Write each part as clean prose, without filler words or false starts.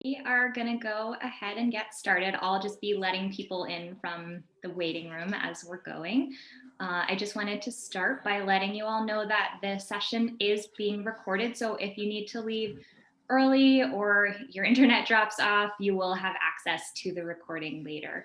We are going to go ahead and get started. I'll just be letting people in from the waiting room as we're going. I just wanted to start by letting you all know that the session is being recorded. So if you need to leave early or your internet drops off, you will have access to the recording later.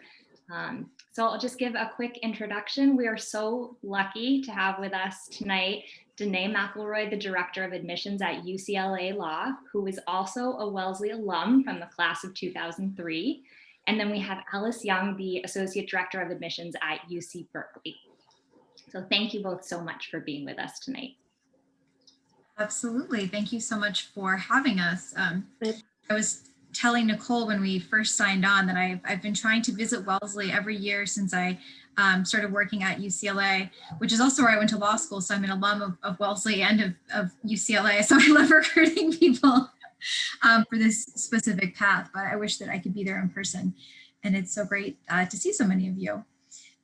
So I'll just give a quick introduction. We are so lucky to have with us tonight Danae McElroy, the Director of Admissions at UCLA Law, who is also a Wellesley alum from the class of 2003. And then we have Alice Young, the Associate Director of Admissions at UC Berkeley. So thank you both so much for being with us tonight. Absolutely. Thank you so much for having us. I was telling Nicole when we first signed on that I've been trying to visit Wellesley every year since I started working at UCLA, which is also where I went to law school. So I'm an alum of Wellesley and of UCLA. So I love recruiting people for this specific path, but I wish that I could be there in person. And it's so great to see so many of you.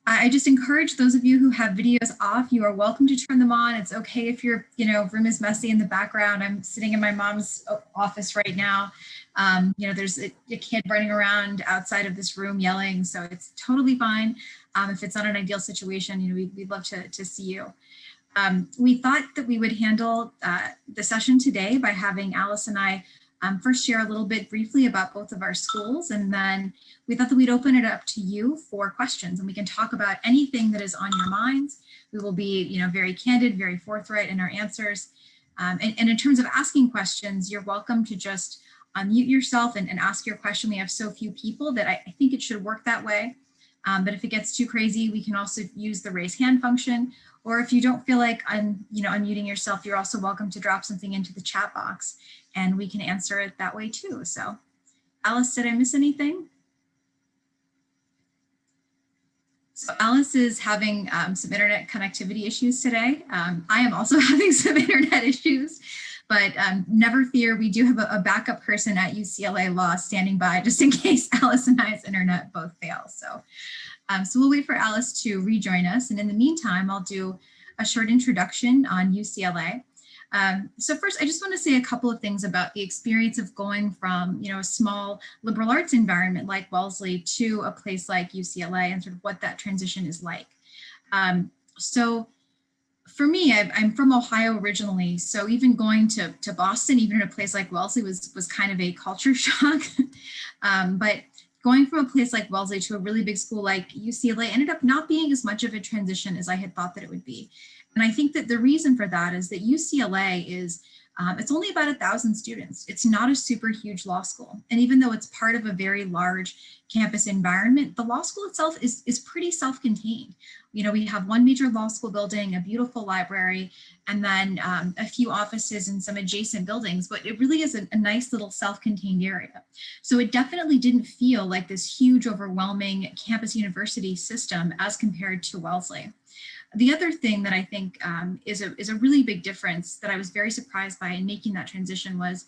I just encourage those of you who have videos off, you are welcome to turn them on. It's okay if your room is messy in the background. I'm sitting in my mom's office right now. There's a kid running around outside of this room yelling, so it's totally fine. If it's not an ideal situation, we'd love to see you. We thought that we would handle the session today by having Alice and I first share a little bit briefly about both of our schools, and then we thought that we'd open it up to you for questions, and we can talk about anything that is on your minds. We will be, very candid, very forthright in our answers. And in terms of asking questions, you're welcome to just unmute yourself and ask your question. We have so few people that I think it should work that way. But if it gets too crazy, we can also use the raise hand function. Or if you don't feel like unmuting yourself, you're also welcome to drop something into the chat box and we can answer it that way too. So Alice, did I miss anything? So Alice is having some internet connectivity issues today. I am also having some internet issues, but never fear, we do have a backup person at UCLA Law standing by just in case Alice and I's internet both fail. So we'll wait for Alice to rejoin us. And in the meantime, I'll do a short introduction on UCLA. So first, I just want to say a couple of things about the experience of going from, a small liberal arts environment like Wellesley to a place like UCLA and sort of what that transition is like. So for me, I'm from Ohio originally, so even going to Boston, even in a place like Wellesley was kind of a culture shock. But going from a place like Wellesley to a really big school like UCLA ended up not being as much of a transition as I had thought that it would be. And I think that the reason for that is that UCLA is, it's only about 1,000 students. It's not a super huge law school. And even though it's part of a very large campus environment, the law school itself is pretty self-contained. We have one major law school building, a beautiful library, and then a few offices and some adjacent buildings, but it really is a nice little self-contained area. So it definitely didn't feel like this huge, overwhelming campus university system as compared to Wellesley. The other thing that I think is a really big difference that I was very surprised by in making that transition was,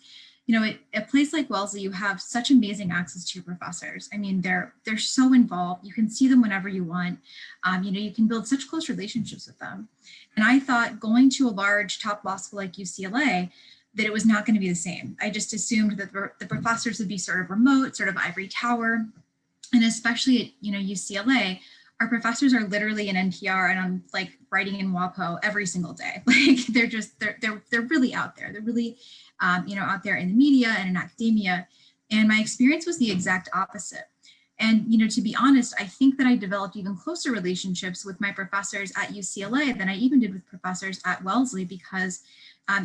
at a place like Wellesley, you have such amazing access to your professors. I mean, they're so involved. You can see them whenever you want. You can build such close relationships with them. And I thought going to a large top law school like UCLA, that it was not going to be the same. I just assumed that the professors would be sort of remote, sort of ivory tower. And especially at, UCLA, our professors are literally in NPR and I'm like writing in WAPO every single day. Like they're really out there. They're really, out there in the media and in academia. And my experience was the exact opposite. And, to be honest, I think that I developed even closer relationships with my professors at UCLA than I even did with professors at Wellesley, because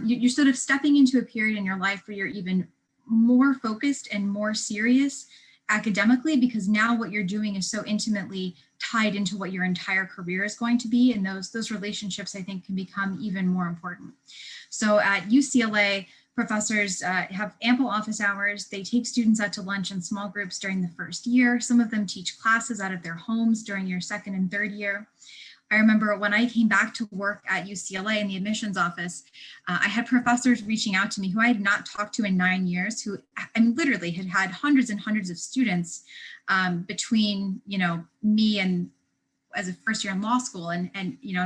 you're sort of stepping into a period in your life where you're even more focused and more serious academically, because now what you're doing is so intimately tied into what your entire career is going to be. And those relationships, I think, can become even more important. So at UCLA, professors have ample office hours. They take students out to lunch in small groups during the first year. Some of them teach classes out of their homes during your second and third year. I remember when I came back to work at UCLA in the admissions office, I had professors reaching out to me who I had not talked to in 9 years, who literally had hundreds and hundreds of students between, me and as a first year in law school, and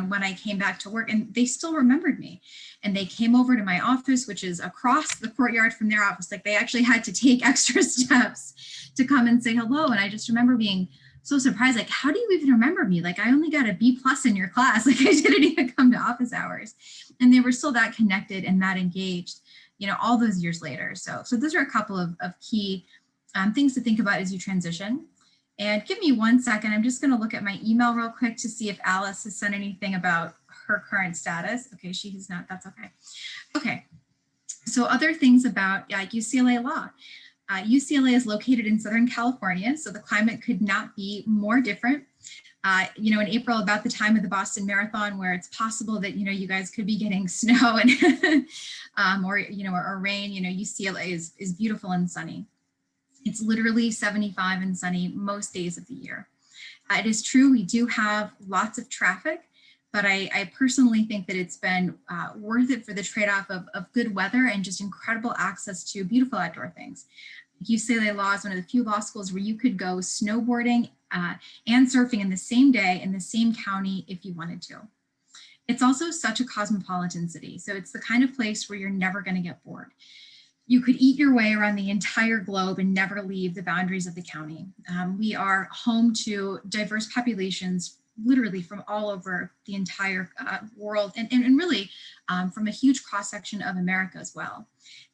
when I came back to work, and they still remembered me, and they came over to my office, which is across the courtyard from their office. Like, they actually had to take extra steps to come and say hello. And I just remember being so surprised, like, how do you even remember me? Like, I only got a B+ in your class. Like, I didn't even come to office hours. And they were still that connected and that engaged, all those years later. So those are a couple of key things to think about as you transition. And give me 1 second. I'm just going to look at my email real quick to see if Alice has sent anything about her current status. Okay, she has not. That's okay. Okay. So other things about UCLA Law. UCLA is located in Southern California, so the climate could not be more different. In April, about the time of the Boston Marathon, where it's possible that, you guys could be getting snow and or rain, UCLA is beautiful and sunny. It's literally 75 and sunny most days of the year. It is true, we do have lots of traffic, but I personally think that it's been worth it for the trade-off of good weather and just incredible access to beautiful outdoor things. UCLA Law is one of the few law schools where you could go snowboarding and surfing in the same day in the same county if you wanted to. It's also such a cosmopolitan city, so it's the kind of place where you're never going to get bored. You could eat your way around the entire globe and never leave the boundaries of the county. We are home to diverse populations, literally from all over the entire world, and really from a huge cross-section of America as well.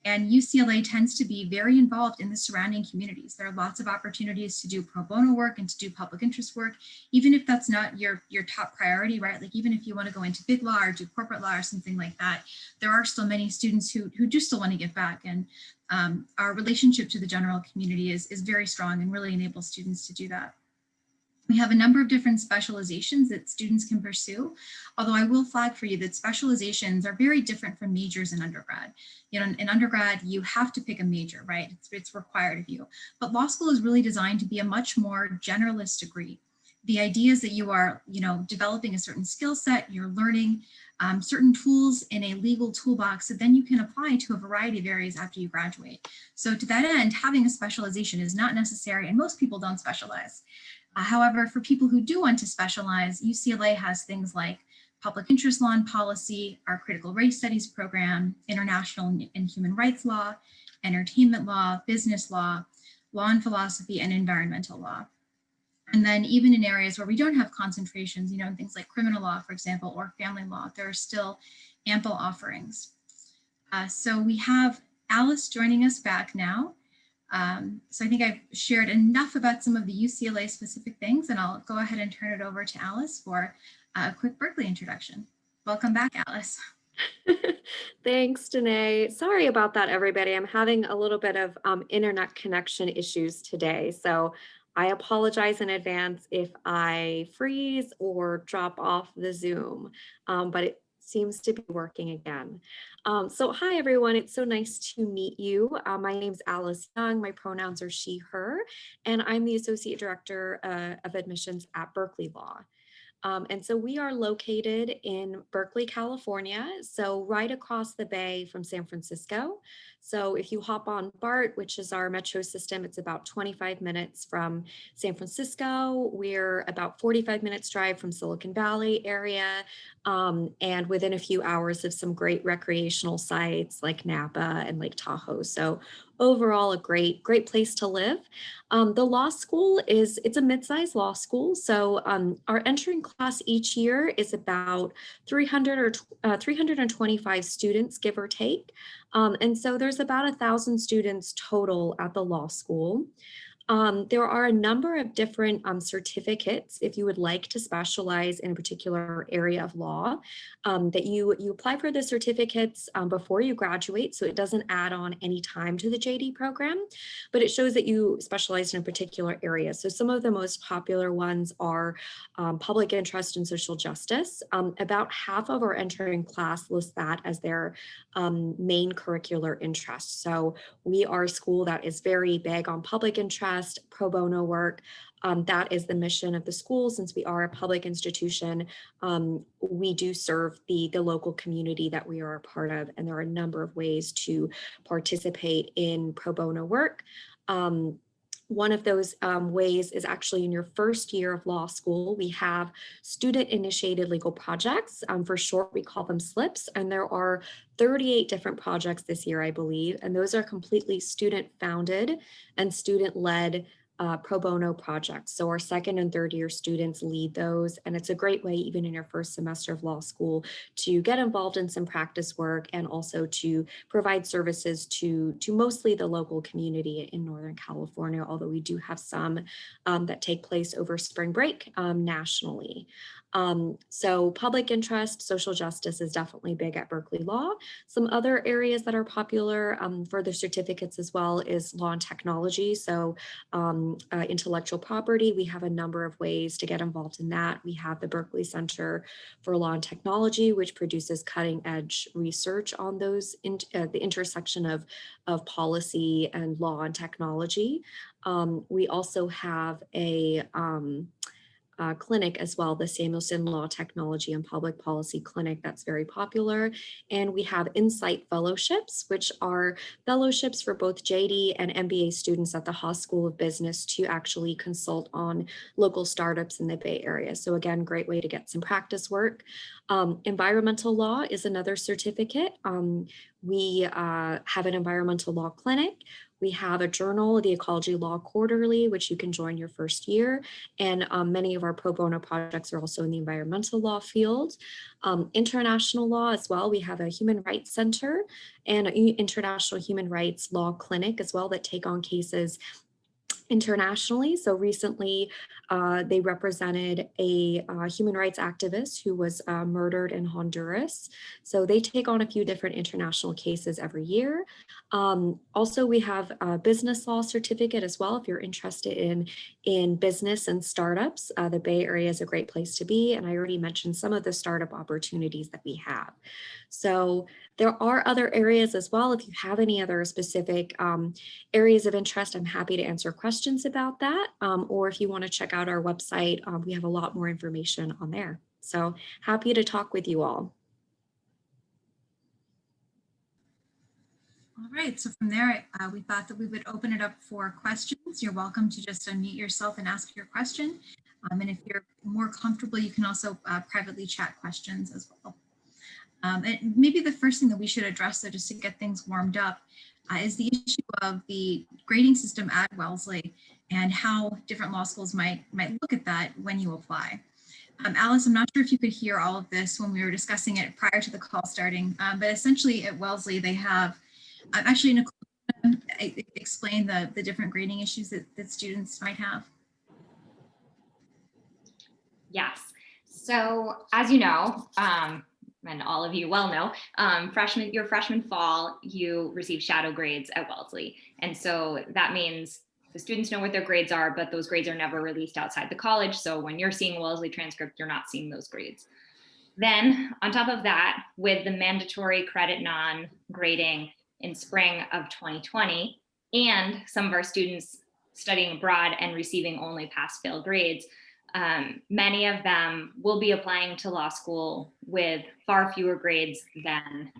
And UCLA tends to be very involved in the surrounding communities. There are lots of opportunities to do pro bono work and to do public interest work, even if that's not your top priority, right? Like, even if you want to go into big law or do corporate law or something like that, there are still many students who do still want to give back. And our relationship to the general community is very strong and really enables students to do that. We have a number of different specializations that students can pursue, although I will flag for you that specializations are very different from majors in undergrad. In undergrad, you have to pick a major, right? It's required of you. But law school is really designed to be a much more generalist degree. The idea is that you are, developing a certain skill set, you're learning certain tools in a legal toolbox that then you can apply to a variety of areas after you graduate. So to that end, having a specialization is not necessary, and most people don't specialize. However, for people who do want to specialize, UCLA has things like public interest law and policy, our critical race studies program, international and human rights law, entertainment law, business law, law and philosophy, and environmental law. And then even in areas where we don't have concentrations, things like criminal law, for example, or family law, there are still ample offerings. So we have Alice joining us back now. So I think I've shared enough about some of the UCLA specific things, and I'll go ahead and turn it over to Alice for a quick Berkeley introduction. Welcome back, Alice. Thanks, Danae. Sorry about that, everybody. I'm having a little bit of internet connection issues today. So I apologize in advance if I freeze or drop off the Zoom, but it seems to be working again. So hi, everyone. It's so nice to meet you. My name's Alice Young. My pronouns are she, her, and I'm the Associate Director of Admissions at Berkeley Law. And so we are located in Berkeley, California, so right across the bay from San Francisco. So if you hop on BART, which is our metro system, it's about 25 minutes from San Francisco. We're about 45 minutes drive from Silicon Valley area, and within a few hours of some great recreational sites like Napa and Lake Tahoe. So overall, a great place to live. The law school it's a mid-sized law school. So our entering class each year is about 325 students, give or take. And so there's about 1,000 students total at the law school. There are a number of different certificates if you would like to specialize in a particular area of law, that you apply for the certificates before you graduate, so it doesn't add on any time to the JD program, but it shows that you specialized in a particular area. So some of the most popular ones are public interest and social justice. About half of our entering class lists that as their main curricular interest. So we are a school that is very big on public interest, pro bono work. That is the mission of the school. Since we are a public institution, we do serve the local community that we are a part of, and there are a number of ways to participate in pro bono work. One of those ways is actually in your first year of law school. We have student-initiated legal projects. For short, we call them SLIPs, and there are 38 different projects this year, I believe, and those are completely student-founded and student-led pro bono projects. So our second and third year students lead those, and it's a great way, even in your first semester of law school, to get involved in some practice work and also to provide services to mostly the local community in Northern California, although we do have some that take place over spring break nationally. So public interest, social justice is definitely big at Berkeley Law. Some other areas that are popular for the certificates as well is law and technology. So intellectual property, we have a number of ways to get involved in that. We have the Berkeley Center for Law and Technology, which produces cutting edge research on those, the intersection of policy and law and technology. We also have a clinic as well, the Samuelson Law Technology and Public Policy Clinic, that's very popular. And we have Insight Fellowships, which are fellowships for both JD and MBA students at the Haas School of Business to actually consult on local startups in the Bay Area. So again, great way to get some practice work. Environmental law is another certificate. We have an environmental law clinic. We have a journal, the Ecology Law Quarterly, which you can join your first year. And many of our pro bono projects are also in the environmental law field. International law as well. We have a Human Rights Center and an International Human Rights Law Clinic as well that take on cases internationally. So recently, they represented a human rights activist who was murdered in Honduras. So they take on a few different international cases every year. Also, we have a business law certificate as well. If you're interested in business and startups, the Bay Area is a great place to be. And I already mentioned some of the startup opportunities that we have. So there are other areas as well. If you have any other specific areas of interest, I'm happy to answer questions about that. Or if you want to check out our website, we have a lot more information on there. So happy to talk with you all. All right, so from there, we thought that we would open it up for questions. You're welcome to just unmute yourself and ask your question. And if you're more comfortable, you can also privately chat questions as well. And maybe the first thing that we should address, though, just to get things warmed up, is the issue of the grading system at Wellesley and how different law schools might look at that when you apply. Alice, I'm not sure if you could hear all of this when we were discussing it prior to the call starting, but essentially at Wellesley, they have, actually, Nicole, explain the different grading issues that students might have. Yes. So as you know, and all of you well know, your freshman fall, you receive shadow grades at Wellesley. And so that means the students know what their grades are, but those grades are never released outside the college. So when you're seeing a Wellesley transcript, you're not seeing those grades. Then on top of that, with the mandatory credit non-grading in spring of 2020, and some of our students studying abroad and receiving only pass-fail grades, many of them will be applying to law school with far fewer grades than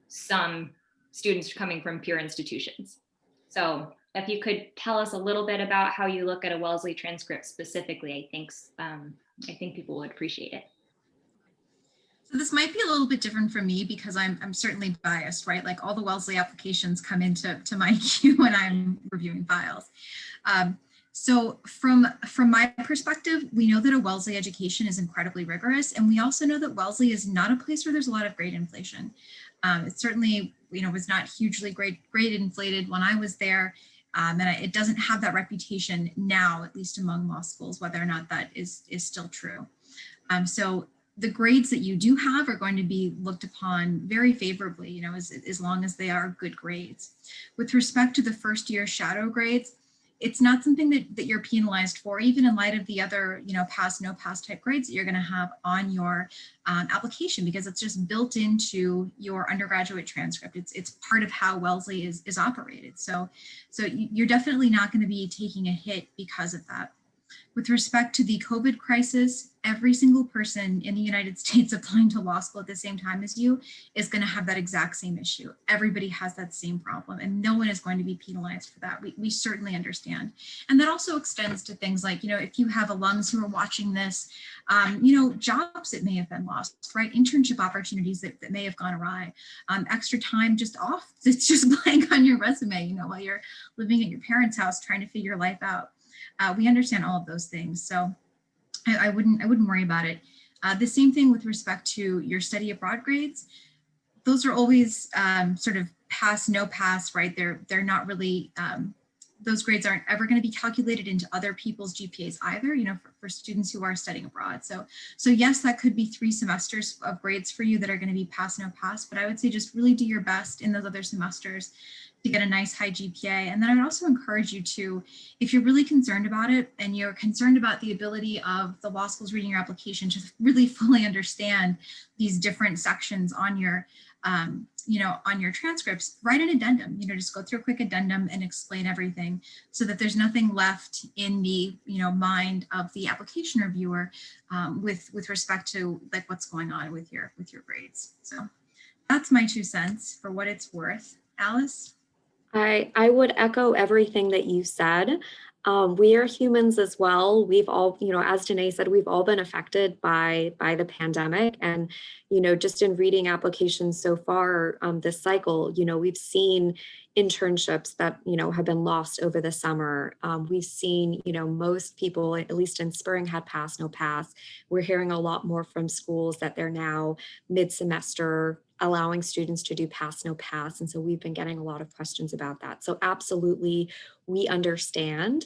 some students coming from pure institutions. So if you could tell us a little bit about how you look at a Wellesley transcript specifically, I think people would appreciate it. So this might be a little bit different for me because I'm certainly biased, right? Like all the Wellesley applications come into my queue when I'm reviewing files. So from my perspective, we know that a Wellesley education is incredibly rigorous, and we also know that Wellesley is not a place where there's a lot of grade inflation. It certainly, was not hugely grade inflated when I was there, and it doesn't have that reputation now, at least among law schools, whether or not that is still true. So the grades that you do have are going to be looked upon very favorably, as long as they are good grades. With respect to the first year shadow grades, it's not something that you're penalized for, even in light of the other, pass, no pass type grades that you're going to have on your application, because it's just built into your undergraduate transcript. It's part of how Wellesley is operated. So you're definitely not going to be taking a hit because of that. With respect to the COVID crisis, every single person in the United States applying to law school at the same time as you is going to have that exact same issue. Everybody has that same problem, and no one is going to be penalized for that. We certainly understand. And that also extends to things like, if you have alums who are watching this, jobs that may have been lost, right? Internship opportunities that may have gone awry, extra time just off, it's just blank on your resume, while you're living at your parents' house trying to figure life out. We understand all of those things, so I wouldn't worry about it. The same thing with respect to your study abroad grades. Those are always sort of pass, no pass, right? They're not really, those grades aren't ever going to be calculated into other people's GPAs either, for students who are studying abroad. So yes, that could be 3 semesters of grades for you that are going to be pass, no pass, but I would say just really do your best in those other semesters to get a nice high GPA. And then I would also encourage you to, if you're really concerned about it and you're concerned about the ability of the law schools reading your application to really fully understand these different sections on your, on your transcripts, write an addendum, just go through a quick addendum and explain everything so that there's nothing left in the, mind of the application reviewer with respect to like what's going on with your grades. So that's my 2 cents for what it's worth. Alice? I would echo everything that you said. We are humans as well. We've all, as Danae said, we've all been affected by the pandemic. And, just in reading applications so far this cycle, we've seen internships that, have been lost over the summer. We've seen, most people, at least in spring, had pass, no pass. We're hearing a lot more from schools that they're now mid-semester allowing students to do pass, no pass. And so we've been getting a lot of questions about that. So absolutely, we understand.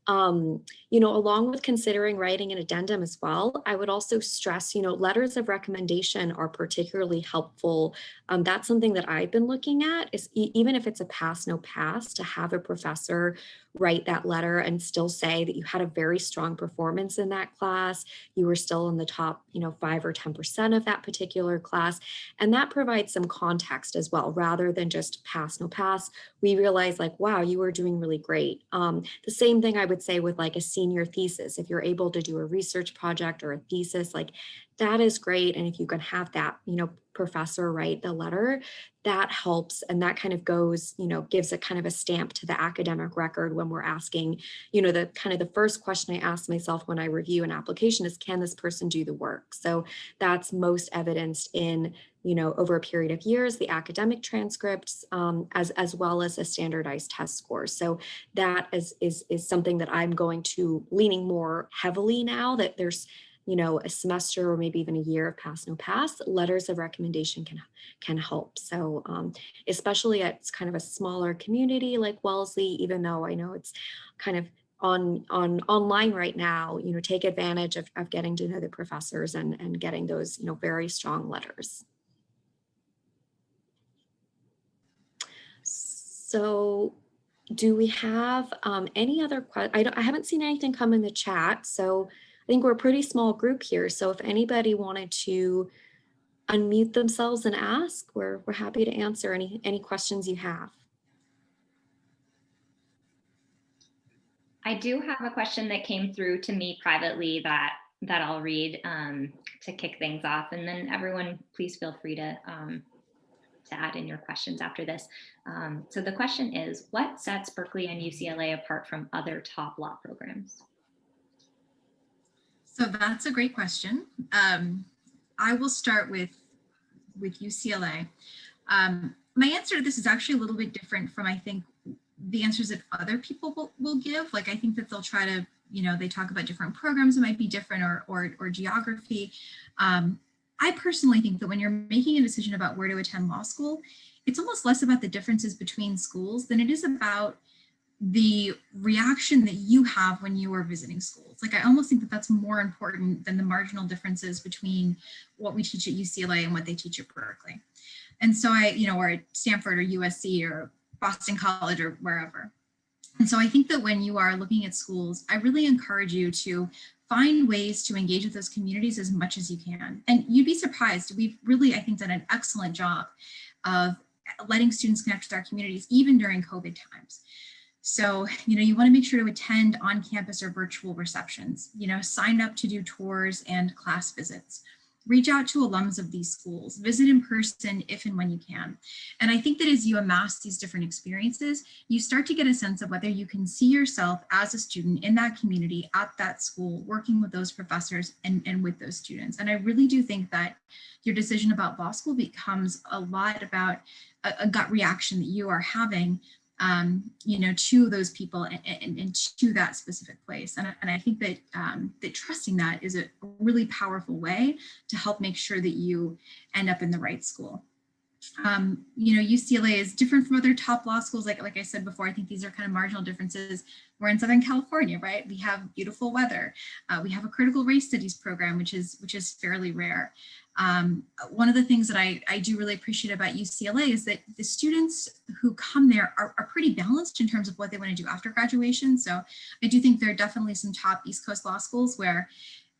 Along with considering writing an addendum as well, I would also stress, letters of recommendation are particularly helpful. That's something that I've been looking at is even if it's a pass, no pass, to have a professor write that letter and still say that you had a very strong performance in that class. You were still in the top, 5 or 10% of that particular class. And that provides some context as well, rather than just pass, no pass. We realize like, wow, you were doing really great. The same thing I would say with like a senior thesis. If you're able to do a research project or a thesis, like that is great. And if you can have that, professor write the letter, that helps. And that kind of goes, gives a kind of a stamp to the academic record when we're asking, the kind of the first question I ask myself when I review an application is, can this person do the work? So that's most evidenced in, over a period of years, the academic transcripts, as well as a standardized test score. So that is something that I'm going to leaning more heavily now that there's, a semester or maybe even a year of pass, no pass, letters of recommendation can help. So especially at kind of a smaller community like Wellesley, even though I know it's kind of online right now, take advantage of getting to know the professors and getting those, very strong letters. So do we have any other questions? I haven't seen anything come in the chat. So I think we're a pretty small group here. So if anybody wanted to unmute themselves and ask, we're happy to answer any questions you have. I do have a question that came through to me privately that I'll read to kick things off, and then everyone please feel free to add in your questions after this. So the question is, what sets Berkeley and UCLA apart from other top law programs? So that's a great question. I will start with UCLA. My answer to this is actually a little bit different from, I think, the answers that other people will give. Like, I think that they'll try to, they talk about different programs that might be different or geography. I personally think that when you're making a decision about where to attend law school, it's almost less about the differences between schools than it is about the reaction that you have when you are visiting schools. Like, I almost think that that's more important than the marginal differences between what we teach at UCLA and what they teach at Berkeley. And so or at Stanford or USC or Boston College or wherever. And so I think that when you are looking at schools, I really encourage you to find ways to engage with those communities as much as you can. And you'd be surprised. We've really, I think, done an excellent job of letting students connect with our communities, even during COVID times. So, you want to make sure to attend on-campus or virtual receptions, sign up to do tours and class visits. Reach out to alums of these schools, visit in person if and when you can. And I think that as you amass these different experiences, you start to get a sense of whether you can see yourself as a student in that community, at that school, working with those professors and with those students. And I really do think that your decision about law school becomes a lot about a gut reaction that you are having to those people and to that specific place. And I think that that trusting that is a really powerful way to help make sure that you end up in the right school. UCLA is different from other top law schools. Like I said before, I think these are kind of marginal differences. We're in Southern California, right? We have beautiful weather. We have a critical race studies program, which is fairly rare. One of the things that I do really appreciate about UCLA is that the students who come there are pretty balanced in terms of what they want to do after graduation. So I do think there are definitely some top East Coast law schools where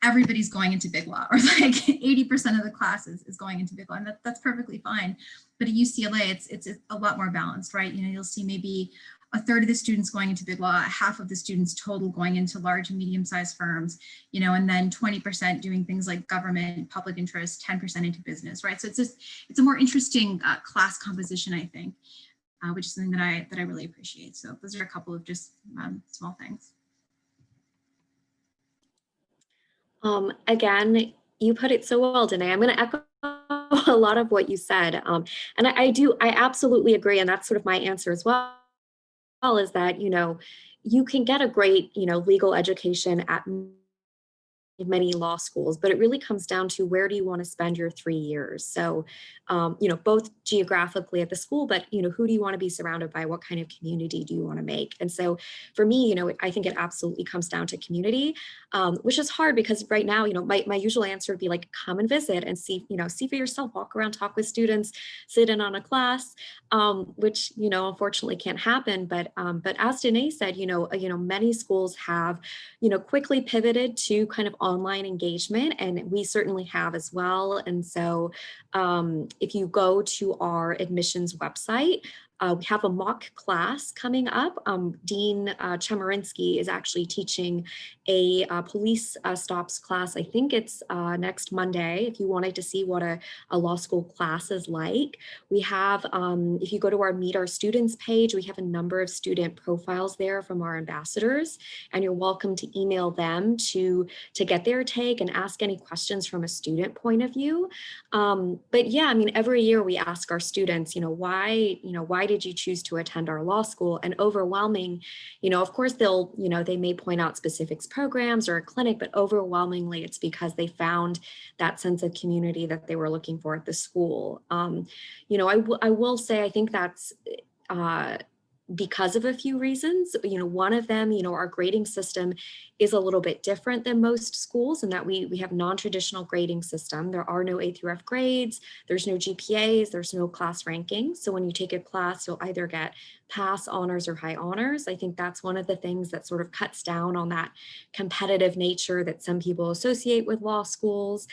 everybody's going into big law, or like 80% of the classes is going into big law, and that's perfectly fine. But at UCLA, it's a lot more balanced, right? You'll see maybe a third of the students going into big law, half of the students total going into large and medium-sized firms, and then 20% doing things like government, public interest, 10% into business, right? So it's a more interesting class composition, I think, which is something that I really appreciate. So those are a couple of just small things. Again, you put it so well, Danae. I'm going to echo a lot of what you said. And I absolutely agree. And that's sort of my answer as well, is that, you can get a great, legal education at many law schools, but it really comes down to where do you want to spend your 3 years? So, both geographically at the school, but, who do you want to be surrounded by? What kind of community do you want to make? And so for me, I think it absolutely comes down to community, which is hard because right now, my usual answer would be like, come and visit and see for yourself, walk around, talk with students, sit in on a class, which, unfortunately can't happen. But as Danae said, many schools have, quickly pivoted to kind of online engagement, and we certainly have as well. And so if you go to our admissions website, we have a mock class coming up. Dean Chemerinsky is actually teaching a police stops class. I think it's next Monday. If you wanted to see what a law school class is like, we have, if you go to our Meet Our Students page, we have a number of student profiles there from our ambassadors, and you're welcome to email them to get their take and ask any questions from a student point of view. But yeah, every year we ask our students, why did you choose to attend our law school? And overwhelming, of course they may point out specific programs or a clinic, but overwhelmingly it's because they found that sense of community that they were looking for at the school. I will say, I think that's because of a few reasons. One of them, our grading system is a little bit different than most schools in that we have non-traditional grading system. There are no A through F grades, there's no GPAs, there's no class rankings. So when you take a class, you'll either get pass, honors, or high honors. I think that's one of the things that sort of cuts down on that competitive nature that some people associate with law schools.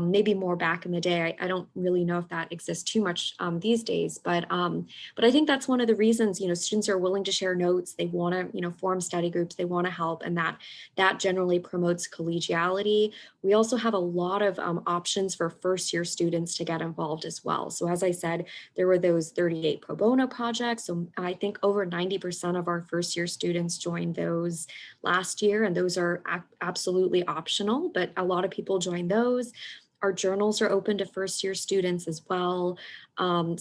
Maybe more back in the day. I don't really know if that exists too much these days, but I think that's one of the reasons, students are willing to share notes. They want to, form study groups. They want to help, and that generally promotes collegiality. We also have a lot of options for first-year students to get involved as well. So as I said, there were those 38 pro bono projects. So I think over 90% of our first-year students joined those last year, and those are absolutely optional, but a lot of people joined those. Our journals are open to first-year students as well. And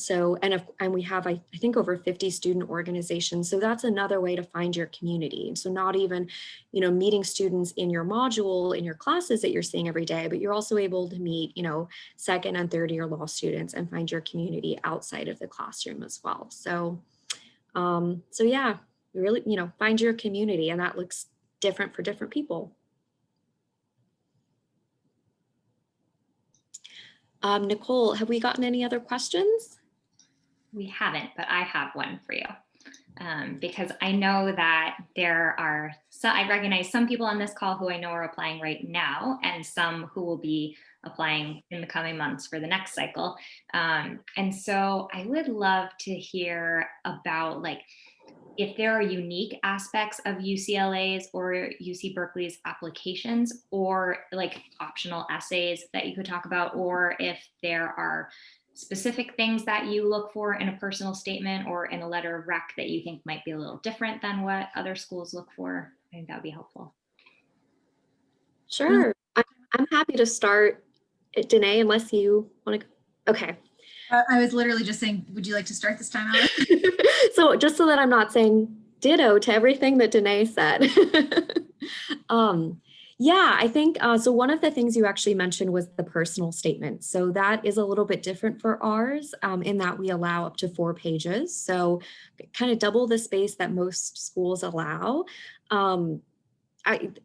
we have, I think, over 50 student organizations. So that's another way to find your community. So not even, meeting students in your module, in your classes that you're seeing every day, but you're also able to meet, second and third year law students and find your community outside of the classroom as well. So yeah, really, find your community, and that looks different for different people. Nicole, have we gotten any other questions? We haven't, but I have one for you. Because I know that I recognize some people on this call who I know are applying right now, and some who will be applying in the coming months for the next cycle. And so I would love to hear about if there are unique aspects of UCLA's or UC Berkeley's applications, or like optional essays that you could talk about, or if there are specific things that you look for in a personal statement or in a letter of rec that you think might be a little different than what other schools look for. I think that would be helpful. Sure. I'm happy to start, Danae, unless you want to. Okay. I was literally just saying, would you like to start this time, Alice? So just so that I'm not saying ditto to everything that Danae said. Yeah, I think, so one of the things you actually mentioned was the personal statement. So that is a little bit different for ours in that we allow up to 4 pages. So kind of double the space that most schools allow.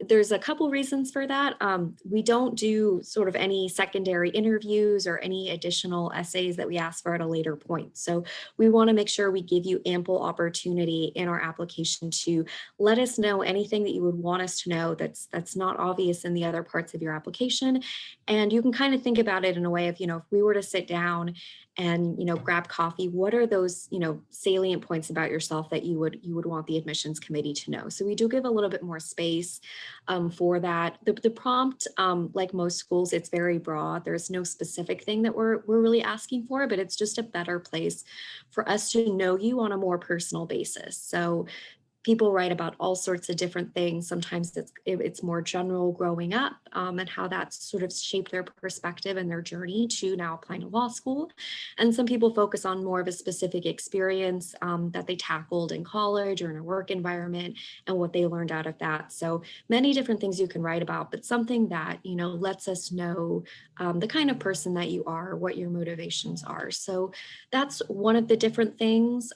There's a couple reasons for that. We don't do sort of any secondary interviews or any additional essays that we ask for at a later point. So we want to make sure we give you ample opportunity in our application to let us know anything that you would want us to know that's not obvious in the other parts of your application. And you can kind of think about it in a way of, if we were to sit down and grab coffee, what are those salient points about yourself that you would want the admissions committee to know? So we do give a little bit more space for that. The prompt, like most schools, it's very broad. There's no specific thing that we're really asking for, but it's just a better place for us to know you on a more personal basis. So people write about all sorts of different things. Sometimes it's more general growing up and how that's sort of shaped their perspective and their journey to now applying to law school. And some people focus on more of a specific experience that they tackled in college or in a work environment and what they learned out of that. So many different things you can write about, but something that, lets us know the kind of person that you are, what your motivations are. So that's one of the different things.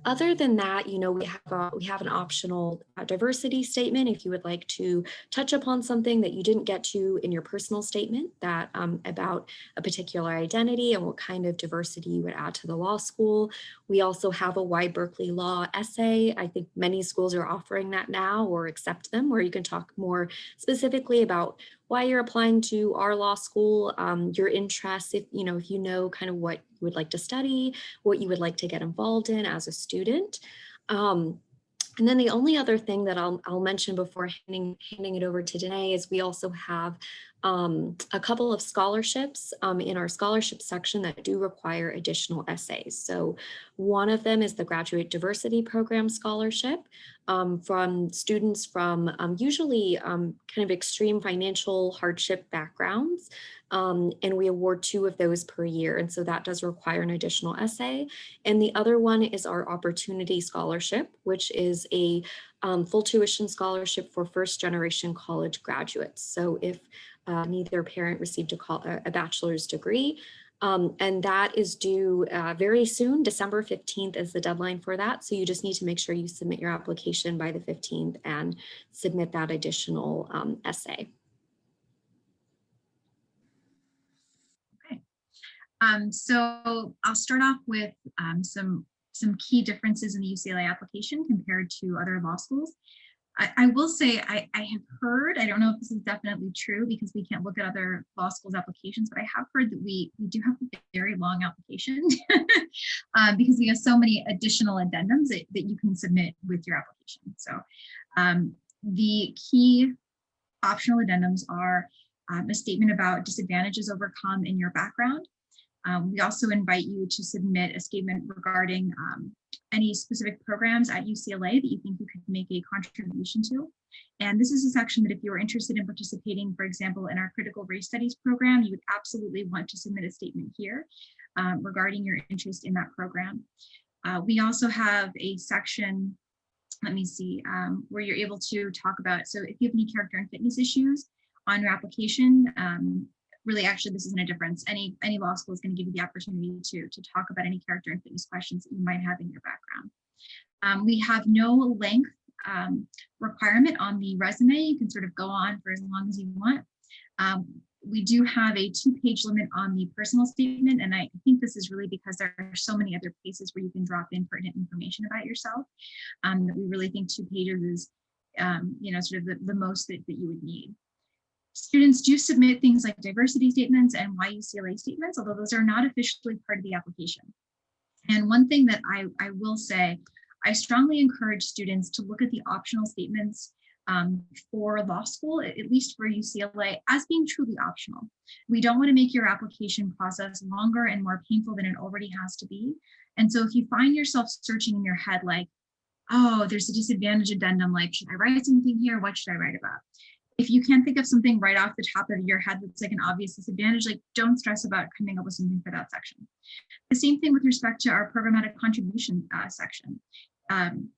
Other than that, we have an optional diversity statement if you would like to touch upon something that you didn't get to in your personal statement that about a particular identity and what kind of diversity you would add to the law school. We also have a Why Berkeley Law essay. I think many schools are offering that now or accept them, where you can talk more specifically about why you're applying to our law school, your interests, if you know kind of what you would like to study, what you would like to get involved in as a student. And then the only other thing that I'll mention before handing it over to Danae is we also have a couple of scholarships in our scholarship section that do require additional essays. So one of them is the Graduate Diversity Program Scholarship from students from usually kind of extreme financial hardship backgrounds. And we award 2 of those per year. And so that does require an additional essay. And the other one is our Opportunity Scholarship, which is a full tuition scholarship for first-generation college graduates. So if neither parent received a bachelor's degree, and that is due very soon. December 15th is the deadline for that. So you just need to make sure you submit your application by the 15th and submit that additional essay. So I'll start off with some key differences in the UCLA application compared to other law schools. I will say I have heard, I don't know if this is definitely true because we can't look at other law schools applications, but I have heard that we do have a very long application because we have so many additional addendums that you can submit with your application. So the key optional addendums are a statement about disadvantages overcome in your background. We also invite you to submit a statement regarding any specific programs at UCLA that you think you could make a contribution to. And this is a section that if you are interested in participating, for example, in our critical race studies program, you would absolutely want to submit a statement here regarding your interest in that program. We also have a section, let me see, where you're able to talk about, so if you have any character and fitness issues on your application, really, actually, this isn't a difference. Any law school is going to give you the opportunity to talk about any character and fitness questions that you might have in your background. We have no length requirement on the resume. You can sort of go on for as long as you want. We do have a 2-page limit on the personal statement, and I think this is really because there are so many other places where you can drop in pertinent information about yourself that we really think 2 pages is, sort of the most that you would need. Students do submit things like diversity statements and why UCLA statements, although those are not officially part of the application. And one thing that I will say, I strongly encourage students to look at the optional statements for law school, at least for UCLA, as being truly optional. We don't want to make your application process longer and more painful than it already has to be. And so if you find yourself searching in your head like, oh, there's a disadvantage addendum, like, should I write something here? What should I write about? If you can't think of something right off the top of your head that's like an obvious disadvantage, like, don't stress about coming up with something for that section. The same thing with respect to our programmatic contribution section.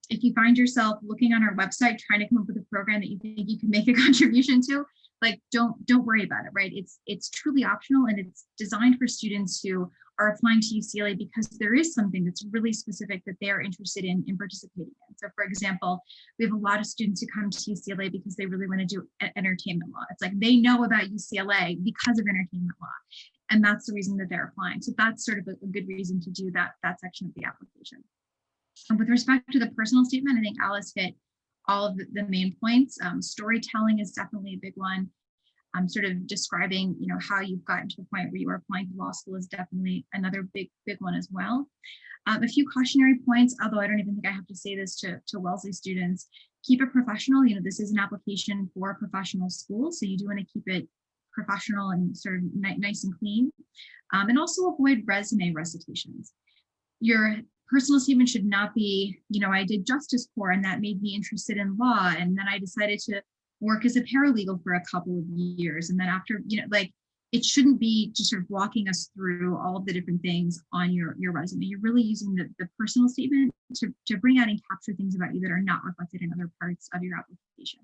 If you find yourself looking on our website trying to come up with a program that you think you can make a contribution to, like, don't worry about it, right? It's truly optional, and it's designed for students who are applying to UCLA because there is something that's really specific that they are interested in participating in. So for example, we have a lot of students who come to UCLA because they really want to do entertainment law. It's like they know about UCLA because of entertainment law, and that's the reason that they're applying. So that's sort of a good reason to do that section of the application. And with respect to the personal statement, I think Alice hit all of the main points. Storytelling is definitely a big one. Sort of describing, how you've gotten to the point where you are applying to law school is definitely another big one as well. A few cautionary points, although I don't even think I have to say this to Wellesley students. Keep it professional. This is an application for a professional school, so you do want to keep it professional and sort of nice and clean. And also avoid resume recitations. Your personal statement should not be, I did justice corps and that made me interested in law, and then I decided to work as a paralegal for a couple of years. And then after, it shouldn't be just sort of walking us through all of the different things on your resume. You're really using the personal statement to bring out and capture things about you that are not reflected in other parts of your application.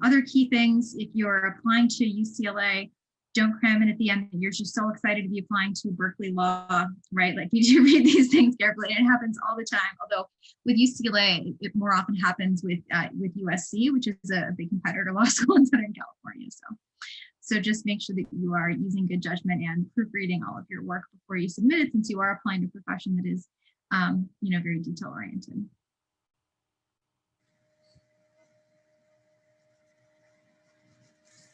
Other key things, if you're applying to UCLA, don't cram in at the end. You're just so excited to be applying to Berkeley Law, right? Like, you do read these things carefully, and it happens all the time. Although with UCLA, it more often happens with USC, which is a big competitor law school in Southern California. So just make sure that you are using good judgment and proofreading all of your work before you submit it, since you are applying to a profession that is, very detail oriented.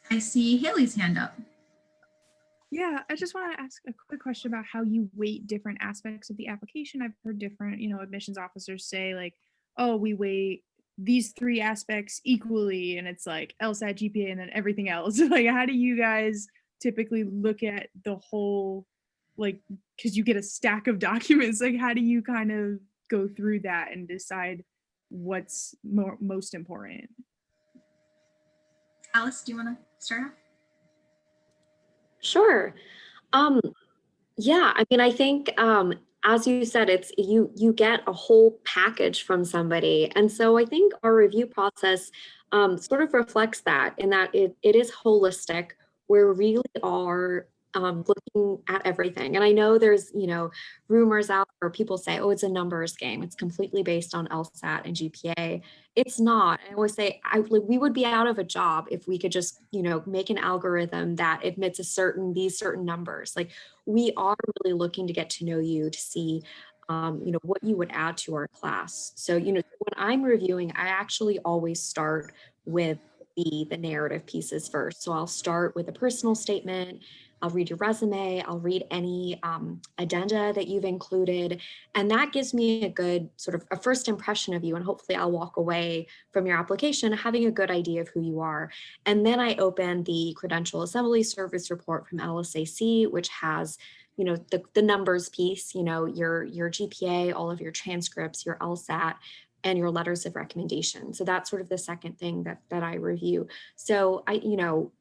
I see Haley's hand up. Yeah, I just want to ask a quick question about how you weight different aspects of the application. I've heard different, admissions officers say like, oh, we weight these 3 aspects equally, and it's like LSAT, GPA, and then everything else. Like, how do you guys typically look at the whole, like, because you get a stack of documents, like, how do you kind of go through that and decide what's most important? Alice, do you want to start off? Sure. Yeah, I mean, I think, as you said, it's you get a whole package from somebody. And so I think our review process sort of reflects that, in that it is holistic. We really are looking at everything. And I know there's, rumors out where people say, oh, it's a numbers game. It's completely based on LSAT and GPA. It's not. I always say we would be out of a job if we could just, make an algorithm that admits these certain numbers. Like, we are really looking to get to know you, to see, what you would add to our class. So, when I'm reviewing, I actually always start with the narrative pieces first. So I'll start with a personal statement. I'll read your resume, I'll read any addenda that you've included, and that gives me a good sort of a first impression of you, and hopefully I'll walk away from your application having a good idea of who you are. And then I open the Credential Assembly Service Report from LSAC, which has the numbers piece, your GPA, all of your transcripts, your LSAT, and your letters of recommendation. So that's sort of the second thing that I review. So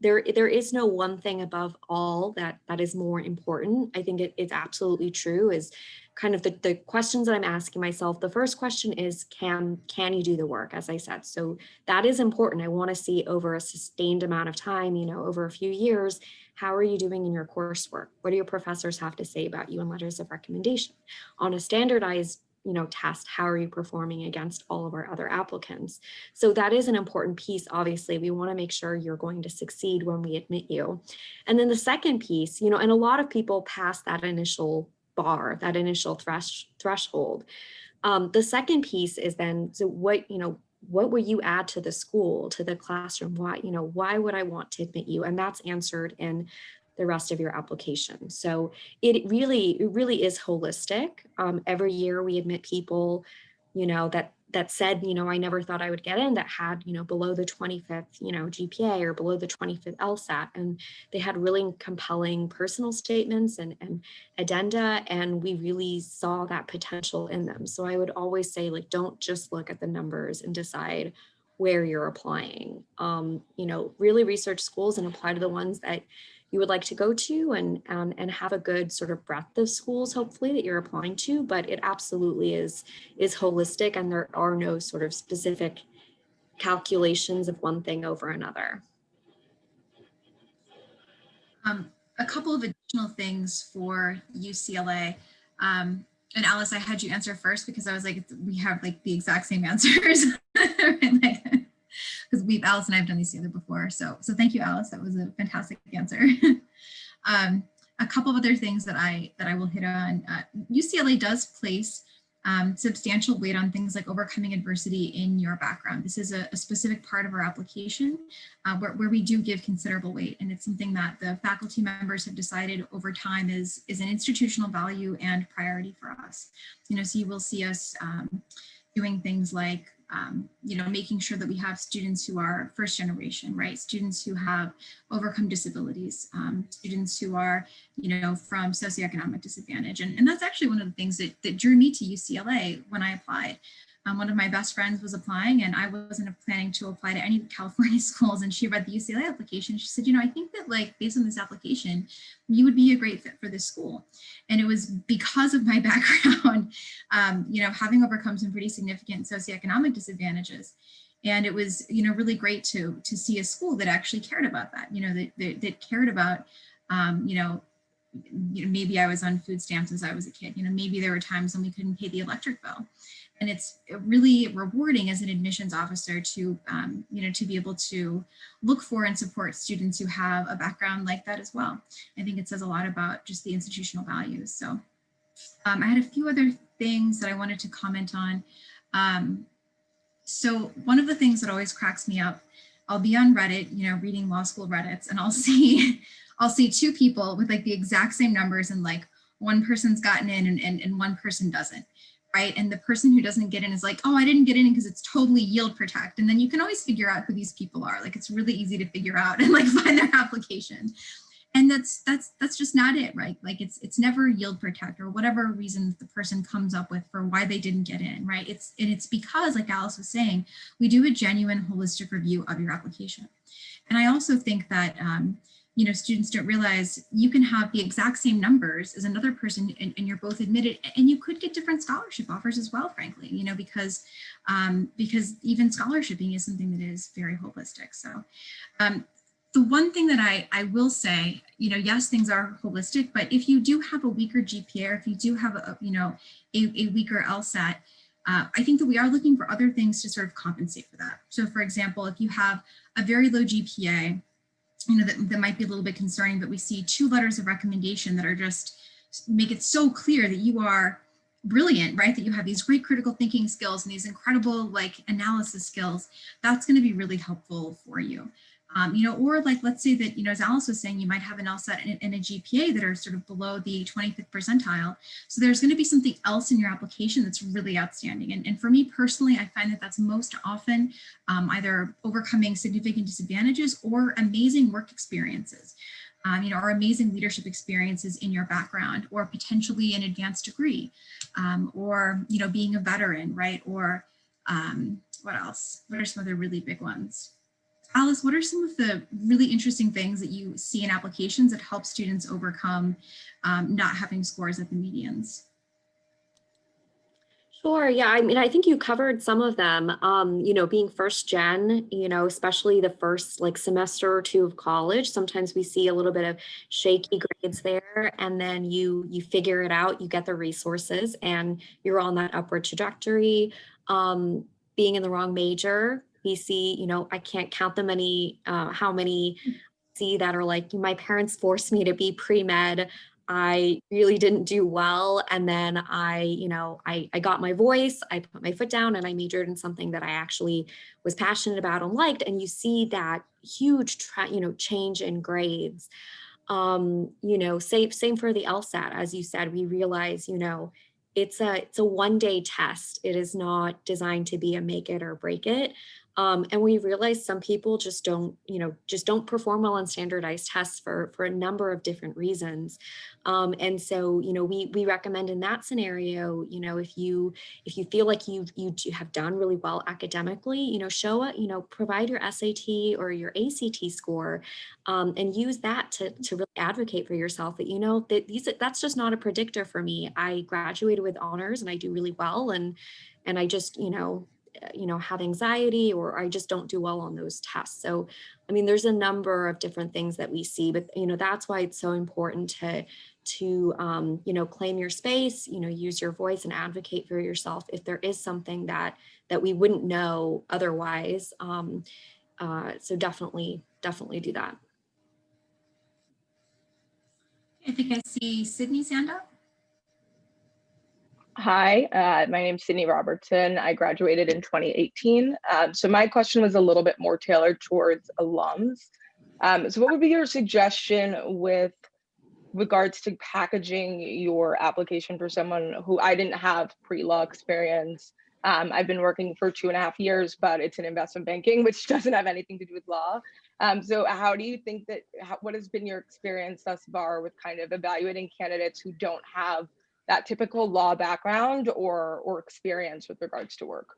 there is no one thing above all that is more important. I think it's absolutely true, is kind of the questions that I'm asking myself. The first question is, can you do the work, as I said? So that is important. I want to see over a sustained amount of time, over a few years, how are you doing in your coursework? What do your professors have to say about you in letters of recommendation? On a standardized test, how are you performing against all of our other applicants? So that is an important piece. Obviously, we want to make sure you're going to succeed when we admit you. And then the second piece, and a lot of people pass that initial bar, that initial threshold. The second piece is then, so what would you add to the school, to the classroom? Why would I want to admit you? And that's answered in the rest of your application. So it really is holistic. Every year we admit people that said, I never thought I would get in, that had, below the 25th, GPA or below the 25th LSAT. And they had really compelling personal statements and addenda, and we really saw that potential in them. So I would always say, like, don't just look at the numbers and decide where you're applying. Really research schools and apply to the ones that you would like to go to, and have a good sort of breadth of schools, hopefully, that you're applying to. But it absolutely is holistic, and there are no sort of specific calculations of one thing over another. A couple of additional things for UCLA. And Alice, I had you answer first because I was like, we have like the exact same answers. Because Alice and I have done these together before. So thank you, Alice. That was a fantastic answer. A couple of other things that I will hit on. UCLA does place substantial weight on things like overcoming adversity in your background. This is a specific part of our application where we do give considerable weight, and it's something that the faculty members have decided over time is an institutional value and priority for us. So you will see us doing things like making sure that we have students who are first generation, right? Students who have overcome disabilities, students who are, from socioeconomic disadvantage. And that's actually one of the things that drew me to UCLA when I applied. One of my best friends was applying, and I wasn't planning to apply to any California schools. And she read the UCLA application. She said, I think that, like, based on this application, you would be a great fit for this school. And it was because of my background, having overcome some pretty significant socioeconomic disadvantages. And it was, really great to see a school that actually cared about that, that cared about, maybe I was on food stamps as I was a kid. Maybe there were times when we couldn't pay the electric bill. And it's really rewarding as an admissions officer to, to be able to look for and support students who have a background like that as well. I think it says a lot about just the institutional values. So I had a few other things that I wanted to comment on. So one of the things that always cracks me up, I'll be on Reddit, reading law school Reddits, and I'll see two people with like the exact same numbers, and like one person's gotten in and one person doesn't. Right. And the person who doesn't get in is like, oh, I didn't get in because it's totally yield protect. And then you can always figure out who these people are. Like, it's really easy to figure out and like find their application. And that's just not it, right? Like it's never yield protect or whatever reason the person comes up with for why they didn't get in, right? It's because, like Alice was saying, we do a genuine holistic review of your application. And I also think that students don't realize you can have the exact same numbers as another person and you're both admitted, and you could get different scholarship offers as well, frankly, because even scholarshiping is something that is very holistic. So the one thing that I will say, yes, things are holistic, but if you do have a weaker GPA, or if you do have a weaker LSAT, I think that we are looking for other things to sort of compensate for that. So for example, if you have a very low GPA, that might be a little bit concerning, but we see 2 letters of recommendation that are just make it so clear that you are brilliant, right? That you have these great critical thinking skills and these incredible like analysis skills. That's going to be really helpful for you. Or like, let's say that, as Alice was saying, you might have an LSAT and a GPA that are sort of below the 25th percentile. So there's going to be something else in your application that's really outstanding. And for me personally, I find that that's most often either overcoming significant disadvantages or amazing work experiences, or amazing leadership experiences in your background, or potentially an advanced degree, or, being a veteran, right? Or what else? What are some other really big ones? Alice, what are some of the really interesting things that you see in applications that help students overcome not having scores at the medians? Sure. Yeah. I think you covered some of them. Being first gen, especially the first like semester or 2 of college, sometimes we see a little bit of shaky grades there, and then you figure it out, you get the resources, and you're on that upward trajectory. Being in the wrong major, we see, I can't count how many see that are like, my parents forced me to be pre-med. I really didn't do well. And then I got my voice, I put my foot down, and I majored in something that I actually was passionate about and liked. And you see that huge, change in grades. Same for the LSAT. As you said, we realize, it's a one-day test. It is not designed to be a make it or break it. And we realize some people just don't perform well on standardized tests for a number of different reasons. And so, we recommend in that scenario, if you feel like you have done really well academically, provide your SAT or your ACT score, and use that to really advocate for yourself that that's just not a predictor for me. I graduated with honors and I do really well, and I just have anxiety, or I just don't do well on those tests. So I mean, there's a number of different things that we see, but that's why it's so important to claim your space, use your voice and advocate for yourself if there is something that we wouldn't know otherwise. So definitely do that. I think I see Sydney's hand up. Hi, my name's Sydney Robertson. I graduated in 2018. So my question was a little bit more tailored towards alums. So what would be your suggestion with regards to packaging your application for someone who I didn't have pre-law experience? I've been working for 2.5 years, but it's in investment banking, which doesn't have anything to do with law. So how do you think what has been your experience thus far with kind of evaluating candidates who don't have that typical law background or experience with regards to work?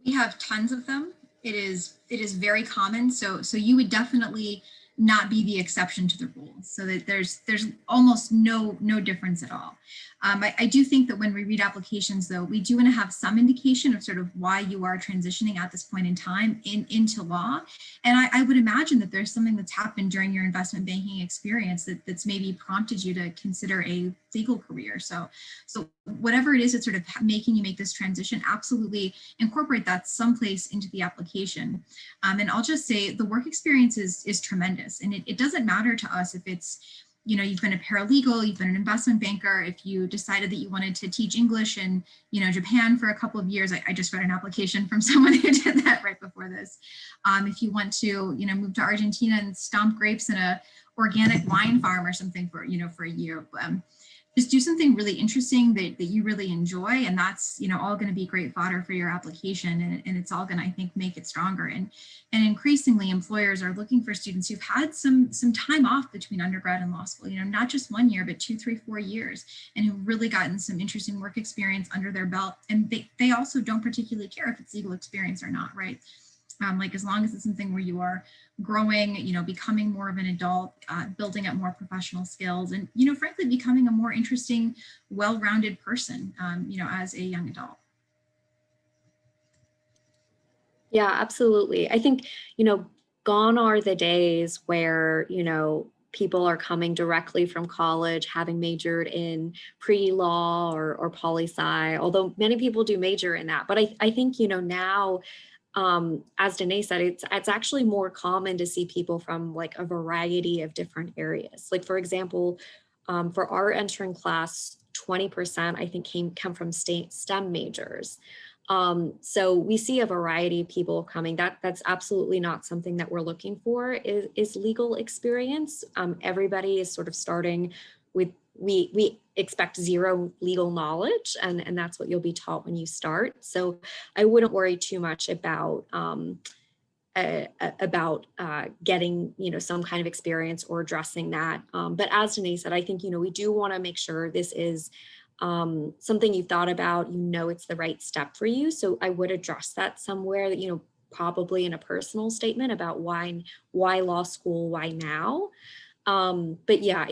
We have tons of them. It is very common. So you would definitely not be the exception to the rule. So that there's almost no difference at all. I do think that when we read applications, though, we do want to have some indication of sort of why you are transitioning at this point in time into law. And I would imagine that there's something that's happened during your investment banking experience that's maybe prompted you to consider a legal career. So whatever it is that's sort of making you make this transition, absolutely incorporate that someplace into the application. And I'll just say the work experience is tremendous. And it doesn't matter to us if it's, you've been a paralegal, you've been an investment banker, if you decided that you wanted to teach English in, Japan for a couple of years. I just read an application from someone who did that right before this. If you want to, move to Argentina and stomp grapes in a organic wine farm or something for a year. Just do something really interesting that you really enjoy, and that's all going to be great fodder for your application, and it's all going to, I think, make it stronger. And increasingly, employers are looking for students who've had some time off between undergrad and law school, not just 1 year, but 2, 3, 4 years, and who've really gotten some interesting work experience under their belt. And they also don't particularly care if it's legal experience or not, right? Like as long as it's something where you are growing, becoming more of an adult, building up more professional skills, and, frankly, becoming a more interesting, well-rounded person, as a young adult. Yeah, absolutely. I think, gone are the days where, people are coming directly from college, having majored in pre-law or poli-sci, although many people do major in that. But I think, now, as Danae said, it's actually more common to see people from like a variety of different areas. Like, for example, for our entering class, 20% I think come from STEM majors. So we see a variety of people coming. That's absolutely not something that we're looking for is legal experience. Everybody is sort of starting with, we expect zero legal knowledge, and that's what you'll be taught when you start. So I wouldn't worry too much about getting, some kind of experience or addressing that. But as Danae said, I think, we do want to make sure this is something you've thought about, it's the right step for you. So I would address that somewhere that, probably in a personal statement about why law school, why now. But yeah,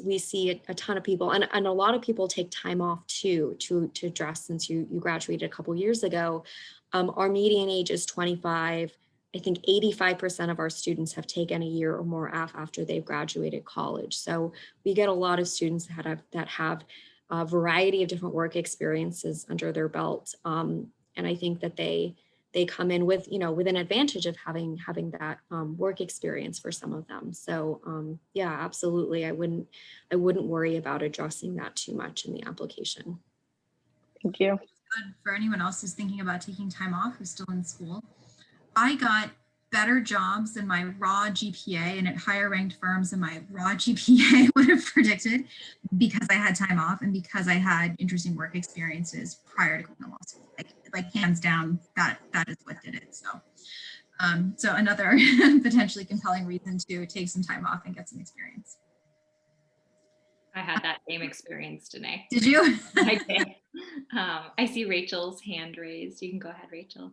we see a ton of people, and a lot of people take time off too to address, since you graduated a couple years ago. Our median age is 25. I think 85% of our students have taken a year or more off after they've graduated college. So we get a lot of students that have a variety of different work experiences under their belt. And I think that they come in with, with an advantage of having that work experience for some of them. So yeah, absolutely. I wouldn't worry about addressing that too much in the application. Thank you. For anyone else who's thinking about taking time off, who's still in school, I got better jobs than my raw GPA and at higher ranked firms than my raw GPA would have predicted, because I had time off and because I had interesting work experiences prior to going to law school. Like hands down, that is what did it. So another potentially compelling reason to take some time off and get some experience. I had that same experience, Danae. Did you? I did. I see Rachel's hand raised. You can go ahead, Rachel.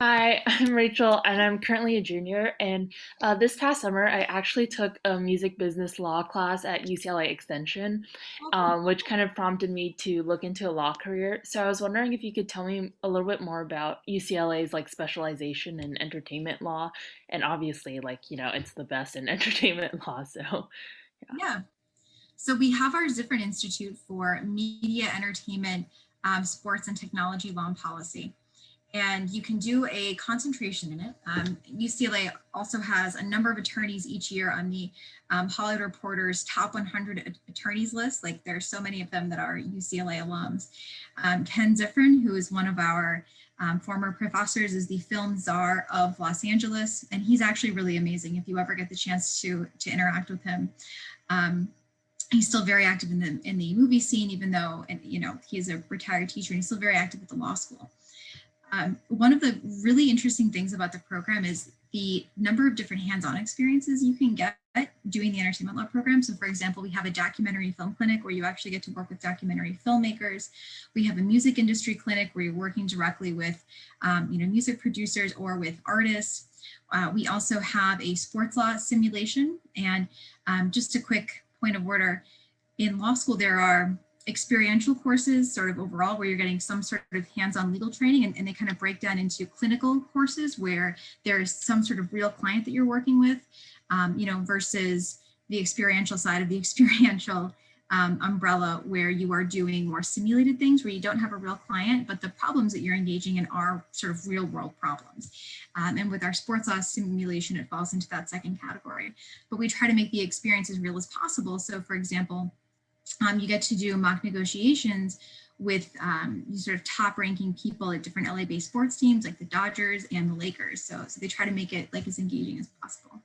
Hi, I'm Rachel, and I'm currently a junior. And this past summer, I actually took a music business law class at UCLA Extension, which kind of prompted me to look into a law career. So I was wondering if you could tell me a little bit more about UCLA's like specialization in entertainment law, and obviously, like it's the best in entertainment law. So Yeah. So we have our different institute for media, entertainment, sports, and technology law and policy. And you can do a concentration in it. UCLA also has a number of attorneys each year on the Hollywood Reporter's top 100 attorneys list. Like there are so many of them that are UCLA alums. Ken Ziffrin, who is one of our former professors, is the film czar of Los Angeles. And he's actually really amazing if you ever get the chance to interact with him. He's still very active in the movie scene, even though he's a retired teacher, and he's still very active at the law school. One of the really interesting things about the program is the number of different hands-on experiences you can get doing the entertainment law program. So for example, we have a documentary film clinic where you actually get to work with documentary filmmakers. We have a music industry clinic where you're working directly with music producers or with artists. We also have a sports law simulation. And just a quick point of order, in law school, there are experiential courses sort of overall where you're getting some sort of hands-on legal training, and they kind of break down into clinical courses where there's some sort of real client that you're working with, versus the experiential side of the experiential umbrella where you are doing more simulated things where you don't have a real client, but the problems that you're engaging in are sort of real world problems. And with our sports law simulation, it falls into that second category. But we try to make the experience as real as possible. So for example, you get to do mock negotiations with sort of top ranking people at different LA-based sports teams like the Dodgers and the Lakers. So they try to make it like as engaging as possible.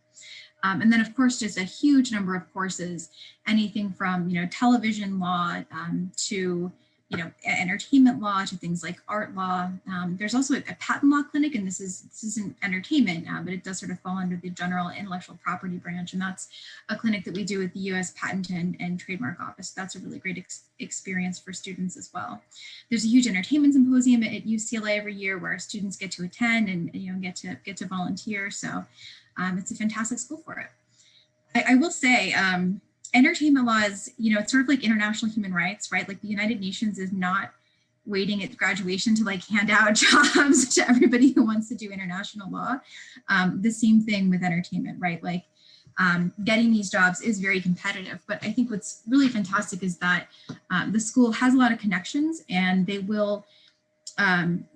And then of course, just a huge number of courses, anything from television law to entertainment law to things like art law. There's also a patent law clinic, and this isn't entertainment, but it does sort of fall under the general intellectual property branch, and that's a clinic that we do at the U.S. Patent and Trademark Office. That's a really great experience for students as well. There's a huge entertainment symposium at UCLA every year where students get to attend and get to volunteer. So it's a fantastic school for it. I will say, entertainment law is, it's sort of like international human rights, right? Like the United Nations is not waiting at graduation to like hand out jobs to everybody who wants to do international law. The same thing with entertainment, right? Like getting these jobs is very competitive, but I think what's really fantastic is that the school has a lot of connections, and they will,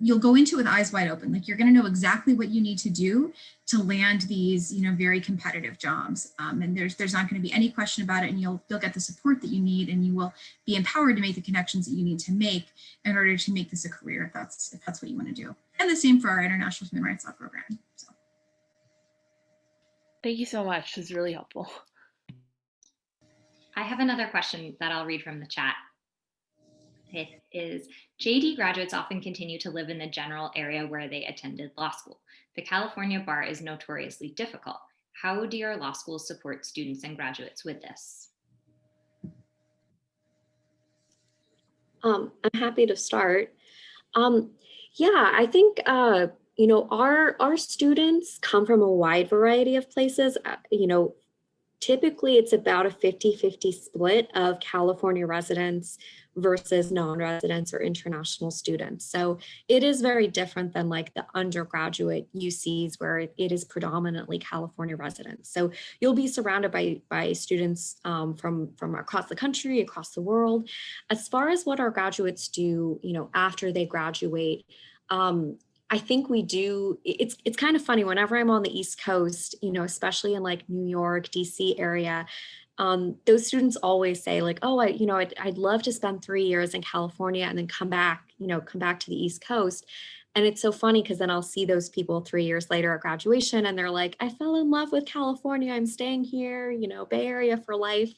you'll go into it with eyes wide open. Like you're going to know exactly what you need to do to land these, very competitive jobs. And there's not going to be any question about it. And you'll get the support that you need, and you will be empowered to make the connections that you need to make in order to make this a career, if that's what you want to do. And the same for our international human rights law program. So. thank you so much. This is really helpful. I have another question that I'll read from the chat. It is, JD graduates often continue to live in the general area where they attended law school. The California bar is notoriously difficult. How do your law schools support students and graduates with this? I'm happy to start. Yeah, I think, our students come from a wide variety of places. Typically it's about a 50-50 split of California residents versus non-residents or international students. So it is very different than like the undergraduate UCs where it is predominantly California residents. So you'll be surrounded by students from across the country, across the world. As far as what our graduates do, after they graduate, I think we do, it's kind of funny whenever I'm on the East Coast, especially in like New York, DC area, those students always say like, oh, I'd love to spend 3 years in California and then come back to the East Coast. And it's so funny because then I'll see those people 3 years later at graduation and they're like, I fell in love with California. I'm staying here, you know, Bay Area for life.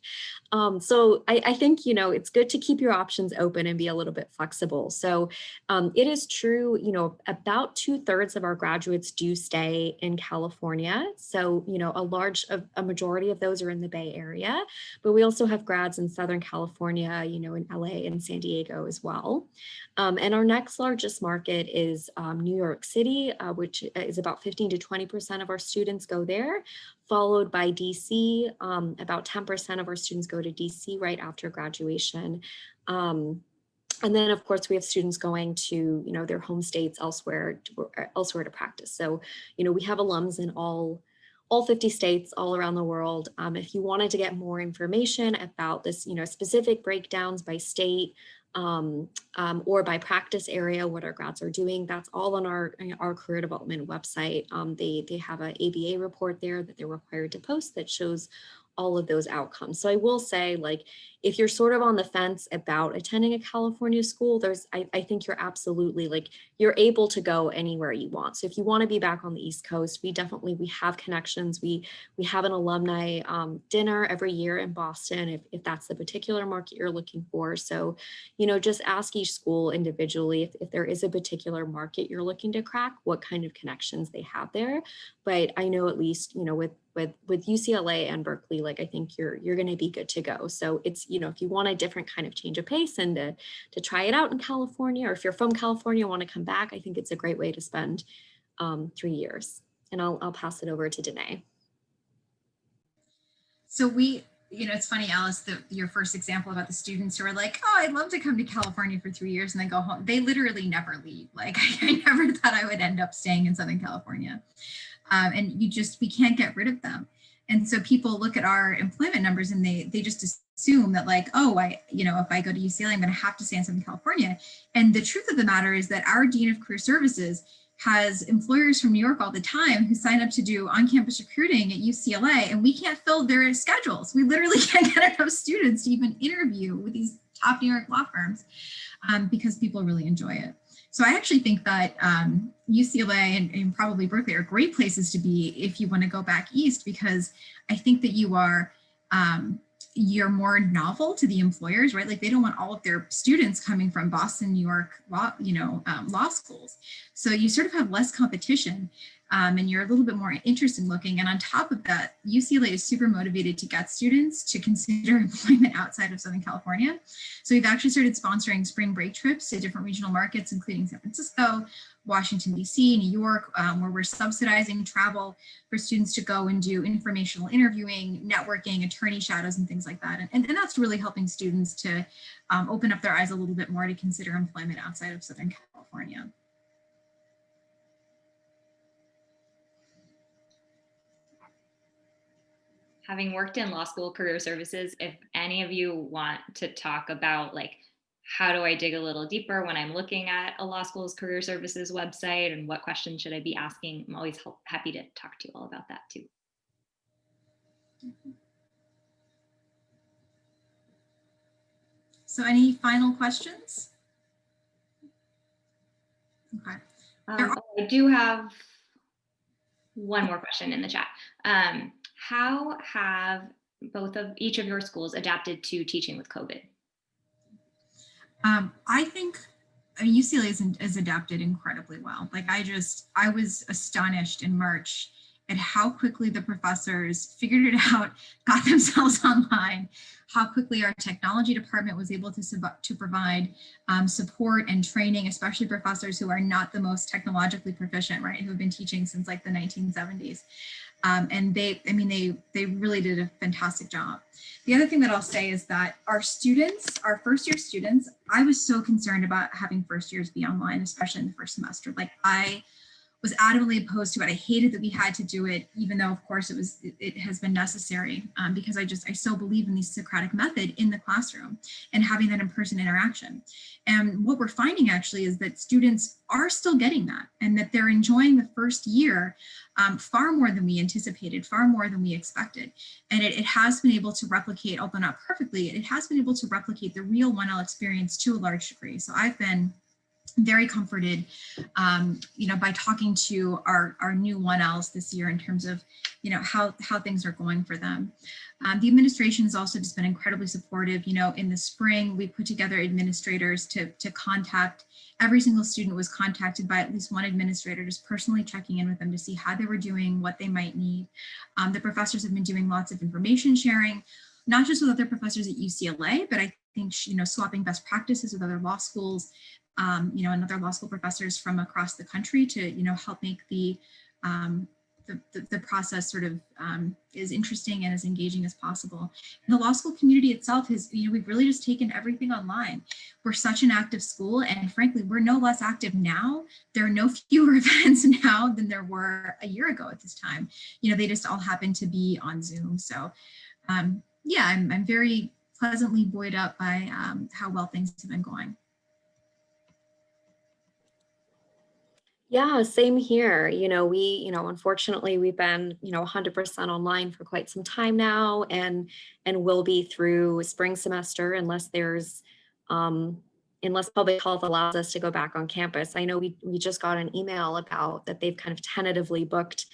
So I think, you know, it's good to keep your options open and be a little bit flexible. So it is true, you know, about 2/3 of our graduates do stay in California. So, you know, a majority of those are in the Bay Area, but we also have grads in Southern California, you know, in LA and San Diego as well. And our next largest market is New York City, which is about 15 to 20% of our students go there, followed by DC. About 10% of our students go to DC right after graduation. And then, of course, we have students going to, you know, their home states elsewhere to practice. So, you know, we have alums in all 50 states all around the world. If you wanted to get more information about this, you know, specific breakdowns by state or by practice area, what our grads are doing, that's all on our career development website. They have an ABA report there that they're required to post that shows all of those outcomes. So I will say, like, if you're sort of on the fence about attending a California school, I think you're absolutely, like, you're able to go anywhere you want. So if you want to be back on the East Coast, we have connections. We have an alumni dinner every year in Boston, if that's the particular market you're looking for. So, you know, just ask each school individually if there is a particular market you're looking to crack, what kind of connections they have there. But I know, at least, you know, with UCLA and Berkeley, like, I think you're going to be good to go. So it's, you know, if you want a different kind of change of pace and to try it out in California, or if you're from California and want to come back, I think it's a great way to spend 3 years. And I'll pass it over to Danae. So you know, it's funny, Alice, your first example about the students who are like, oh, I'd love to come to California for 3 years and then go home. They literally never leave. Like, I never thought I would end up staying in Southern California. And we can't get rid of them. And so people look at our employment numbers and they just assume that, like, oh, if I go to UCLA, I'm going to have to stay in Southern California. And the truth of the matter is that our Dean of Career Services has employers from New York all the time who sign up to do on-campus recruiting at UCLA, and we can't fill their schedules. We literally can't get enough students to even interview with these top New York law firms because people really enjoy it. So I actually think that UCLA and probably Berkeley are great places to be if you want to go back east, because I think that you're more novel to the employers, right? Like, they don't want all of their students coming from Boston, New York law schools. So you sort of have less competition and you're a little bit more interesting looking. And on top of that, UCLA is super motivated to get students to consider employment outside of Southern California. So we've actually started sponsoring spring break trips to different regional markets, including San Francisco, Washington, D.C., New York, where we're subsidizing travel for students to go and do informational interviewing, networking, attorney shadows, and things like that. And that's really helping students to open up their eyes a little bit more to consider employment outside of Southern California. Having worked in law school career services, if any of you want to talk about, like, how do I dig a little deeper when I'm looking at a law school's career services website and what questions should I be asking, I'm always happy to talk to you all about that too. So any final questions? Okay. I do have one more question in the chat. How have each of your schools adapted to teaching with COVID? I think UCLA has adapted incredibly well. Like, I was astonished in March at how quickly the professors figured it out, got themselves online, how quickly our technology department was able to provide support and training, especially professors who are not the most technologically proficient, right, who have been teaching since like the 1970s. And they really did a fantastic job. The other thing that I'll say is that our first year students, I was so concerned about having first years be online, especially in the first semester. Like, I was adamantly opposed to it. I hated that we had to do it, even though, of course, it has been necessary because I so believe in the Socratic method in the classroom and having that in-person interaction. And what we're finding actually is that students are still getting that, and that they're enjoying the first year far more than we anticipated, far more than we expected. And it has been able to replicate, although not perfectly, it has been able to replicate the real 1L experience to a large degree. So I've been very comforted, by talking to our new 1Ls this year in terms of, how things are going for them. The administration has also just been incredibly supportive. In the spring, we put together administrators to contact. Every single student was contacted by at least one administrator, just personally checking in with them to see how they were doing, what they might need. The professors have been doing lots of information sharing, not just with other professors at UCLA, but I think, swapping best practices with other law schools, and other law school professors from across the country to, help make the process sort of as interesting and as engaging as possible. And the law school community itself has, we've really just taken everything online. We're such an active school, and frankly, we're no less active now. There are no fewer events now than there were a year ago at this time. They just all happen to be on Zoom. So yeah, I'm very pleasantly buoyed up by how well things have been going. Yeah, same here. Unfortunately, we've been, 100% online for quite some time now, and will be through spring semester unless unless public health allows us to go back on campus. I know we just got an email about that they've kind of tentatively booked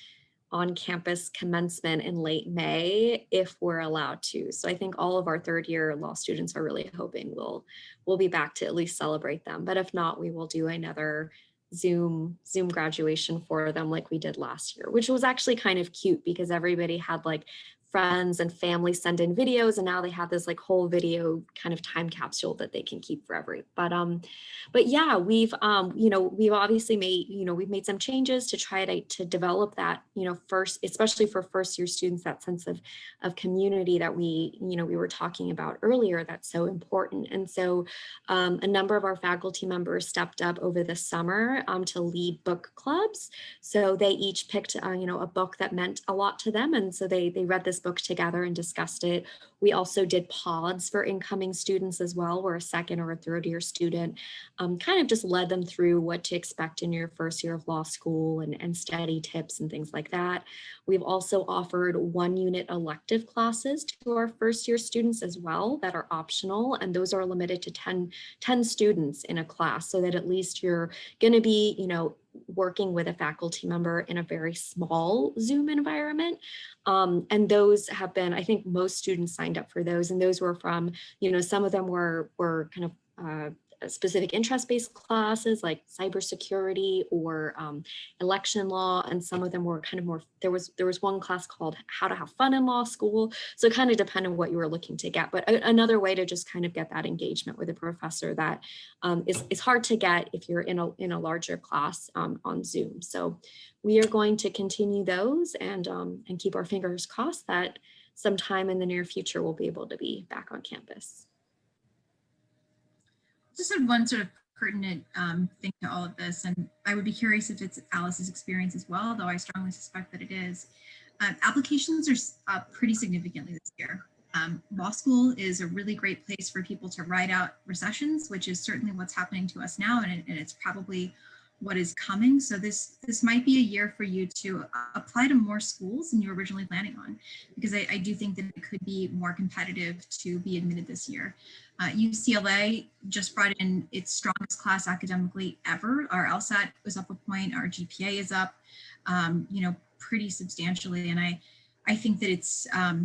on campus commencement in late May if we're allowed to. So I think all of our third year law students are really hoping we'll be back to at least celebrate them. But if not, we will do another Zoom graduation for them like we did last year, which was actually kind of cute because everybody had like friends and family send in videos, and now they have this like whole video kind of time capsule that they can keep forever. But yeah, we've obviously made, we've made some changes to try to develop that, first, especially for first year students, that sense of community that we were talking about earlier, that's so important. And so a number of our faculty members stepped up over the summer to lead book clubs. So they each picked a book that meant a lot to them, and so they read this book together and discussed it. We also did pods for incoming students as well, where a second or a third year student kind of just led them through what to expect in your first year of law school and study tips and things like that. We've also offered 1-unit elective classes to our first year students as well that are optional, and those are limited to 10 students in a class, so that at least you're going to be, working with a faculty member in a very small Zoom environment. And those have been, I think most students signed up for those, and those were from, some of them were kind of specific interest-based classes like cybersecurity or election law, and some of them were kind of more, there was one class called How to Have Fun in Law School. So it kind of depended on what you were looking to get, but another way to just kind of get that engagement with a professor that is hard to get if you're in a larger class on Zoom. So we are going to continue those and keep our fingers crossed that sometime in the near future we'll be able to be back on campus. Just had one sort of pertinent thing to all of this, and I would be curious if it's Alice's experience as well, though I strongly suspect that it is. Applications are up pretty significantly this year. Law school is a really great place for people to ride out recessions, which is certainly what's happening to us now, and it's probably what is coming. So this might be a year for you to apply to more schools than you were originally planning on, because I do think that it could be more competitive to be admitted this year. UCLA just brought in its strongest class academically ever. Our LSAT was up a point, our GPA is up, pretty substantially. And I think that it's, I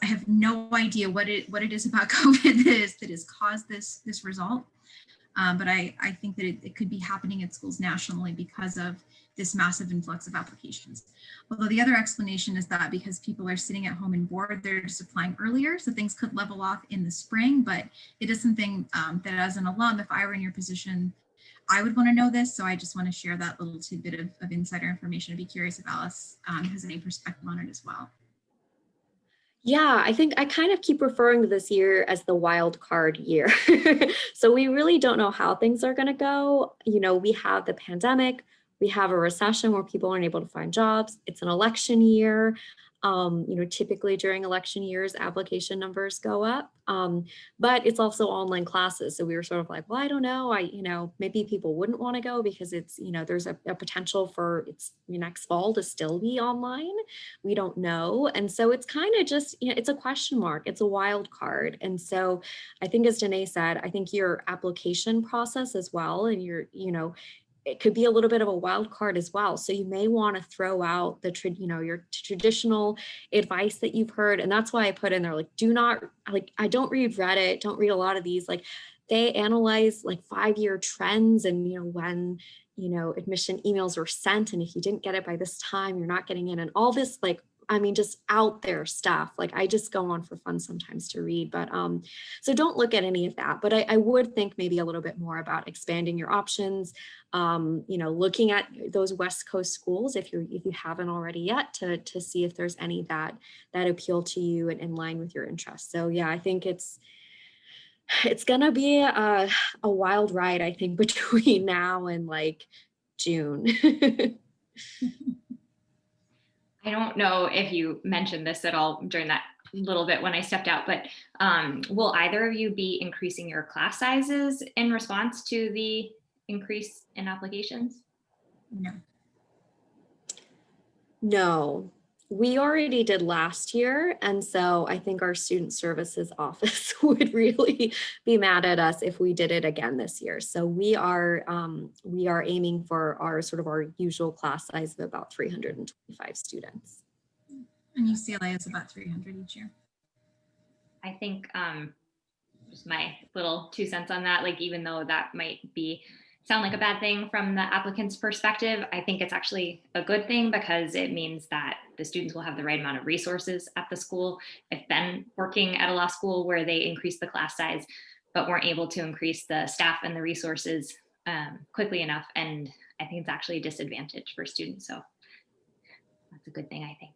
have no idea what it is about COVID that has caused this result. But I think that it could be happening at schools nationally because of this massive influx of applications. Although the other explanation is that because people are sitting at home and bored, they're just applying earlier, so things could level off in the spring. But it is something that as an alum, if I were in your position, I would want to know this. So I just want to share that little tidbit of insider information. I'd be curious if Alice has any perspective on it as well. Yeah, I think I kind of keep referring to this year as the wild card year. So we really don't know how things are going to go. We have the pandemic, we have a recession where people aren't able to find jobs. It's an election year. Typically during election years, application numbers go up, but it's also online classes. So we were sort of like, well, I don't know. Maybe people wouldn't want to go because it's, there's a potential for it's next fall to still be online. We don't know. And so it's kind of just, it's a question mark. It's a wild card. And so I think, as Danae said, I think your application process as well, and it could be a little bit of a wild card as well. So you may want to throw out your traditional advice that you've heard. And that's why I put in there, I don't read Reddit, don't read a lot of these, they analyze 5-year trends and, when, admission emails were sent. And if you didn't get it by this time, you're not getting in, and all this, just out there stuff. I just go on for fun sometimes to read, but so don't look at any of that. But I would think maybe a little bit more about expanding your options, looking at those West Coast schools if you haven't already yet, to see if there's any that appeal to you and in line with your interests. So yeah, I think it's gonna be a wild ride, I think, between now and June. I don't know if you mentioned this at all during that little bit when I stepped out, but will either of you be increasing your class sizes in response to the increase in applications? No, we already did last year. And so I think our student services office would really be mad at us if we did it again this year. So we are aiming for our usual class size of about 325 students. And UCLA is about 300 each year. I think just my little 2 cents on that, even though that might sound like a bad thing from the applicant's perspective, I think it's actually a good thing, because it means that the students will have the right amount of resources at the school. I've been working at a law school where they increased the class size, but weren't able to increase the staff and the resources quickly enough. And I think it's actually a disadvantage for students. So that's a good thing, I think.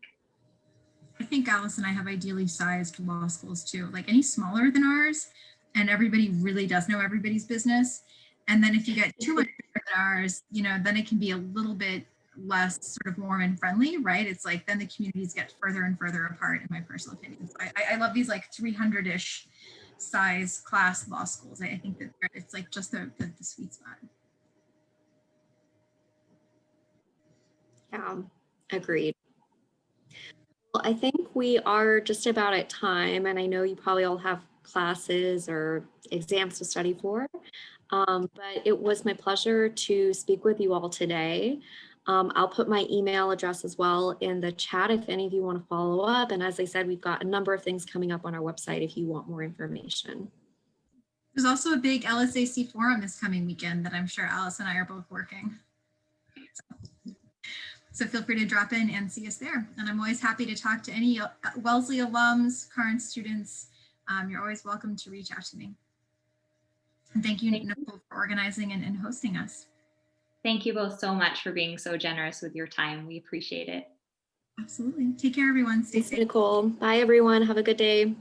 I think Alice and I have ideally sized law schools too. Any smaller than ours, and everybody really does know everybody's business. And then if you get too much bigger than ours, then it can be a little bit less sort of warm and friendly, right? It's then the communities get further and further apart, in my personal opinion. So I love these 300-ish size class law schools. I think that it's just the sweet spot. Yeah, agreed. Well, I think we are just about at time, and I know you probably all have classes or exams to study for. But it was my pleasure to speak with you all today. I'll put my email address as well in the chat if any of you want to follow up. And as I said, we've got a number of things coming up on our website if you want more information. There's also a big LSAC forum this coming weekend that I'm sure Alice and I are both working. So feel free to drop in and see us there. And I'm always happy to talk to any Wellesley alums, current students. You're always welcome to reach out to me. And thank you, Nicole, for organizing and hosting us. Thank you both so much for being so generous with your time. We appreciate it. Absolutely. Take care, everyone. Stay safe. Thanks, Nicole. Bye, everyone. Have a good day.